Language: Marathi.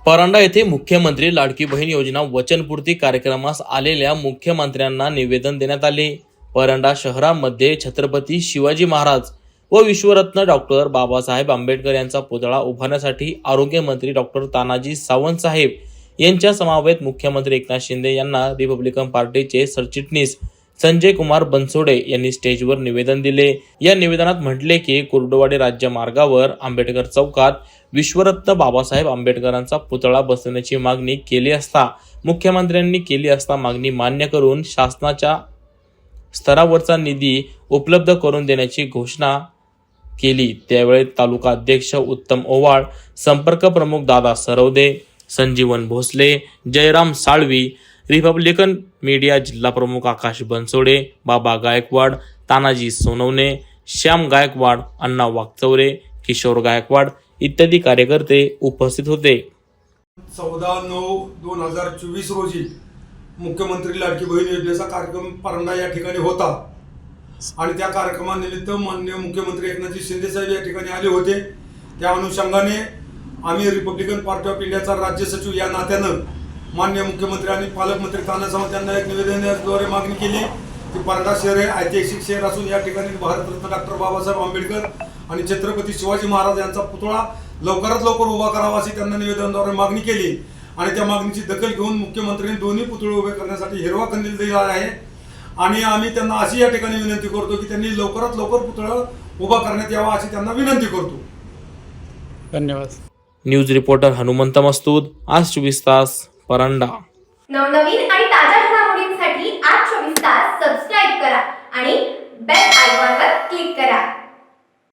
परांडा येथे मुख्यमंत्री लाडकी बहीण योजना वचनपूर्ती कार्यक्रमास आलेल्या मुख्यमंत्र्यांना निवेदन देण्यात आले। परांडा शहरामध्ये छत्रपती शिवाजी महाराज व विश्वरत्न डॉक्टर बाबासाहेब आंबेडकर यांचा पुतळा उभारण्यासाठी आरोग्यमंत्री डॉक्टर तानाजी सावंत साहेब यांच्या समवेत मुख्यमंत्री एकनाथ शिंदे यांना रिपब्लिकन पार्टीचे सरचिटणीस संजय कुमार बनसोडे यांनी स्टेजवर निवेदन दिले। या निवेदनात म्हटले की कुर्डुवाडी राज्य मार्गावर आंबेडकर चौकात विश्वरत्न बाबासाहेब आंबेडकरांचा पुतळा बसवण्याची मागणी केली असता मुख्यमंत्र्यांनी केली असता मागणी मान्य करून शासनाच्या स्तरावरचा निधी उपलब्ध करून देण्याची घोषणा केली। त्यावेळी तालुका अध्यक्ष उत्तम ओवाळ, संपर्क प्रमुख दादा सरवदे, संजीवन भोसले, जयराम साळवी, रिपब्लिकन मीडिया जिल्हा प्रमुख आकाश बनसोडे, बाबा गायकवाड, तानाजी सोनवणे, श्याम गायकवाड, अण्णा वागचौरे, किशोर गायकवाड इत्यादी कार्यकर्ते उपस्थित होते। 14/9/2024 रोजी मुख्यमंत्री लाडकी बहीण योजनेचा कार्यक्रम परांडा या ठिकाणी होता आणि त्या कार्यक्रमानिमित्त माननीय मुख्यमंत्री एकनाथ शिंदे साहेब या ठिकाणी आले होते। त्या अनुषंगाने आम्ही रिपब्लिकन पार्टी ऑफ इंडियाचा राज्य सचिव या नात्यानं माननीय मुख्यमंत्री आणि पालकमंत्री तानाजी सावंत यांना एक निवेदनाद्वारे मागणी केली की परांडा शहर हे ऐतिहासिक शहर असून या ठिकाणी भारतरत्न डॉक्टर बाबासाहेब आंबेडकर आणि छत्रपती शिवाजी महाराज यांचा पुतळा लवकरात लवकर उभा करावा अशी त्यांना निवेदनाद्वारे मागणी केली आणि त्या मागणीची दखल घेऊन मुख्यमंत्र्यांनी दोन्ही पुतळे उभे करण्यासाठी हिरवा कंदील दिला आहे आणि आम्ही त्यांना अशी या ठिकाणी विनंती करतो की त्यांनी लवकरात लवकर पुतळा उभा करण्यात यावा अशी त्यांना विनंती करतो। धन्यवाद। न्यूज रिपोर्टर हनुमंत मस्तूद, आज 24 तास, परांडा। नवनवीन आणि ताज्या घडामोडींसाठी आज 24 तास सबस्क्राइब करा आणि बेल आयकॉनवर क्लिक करा।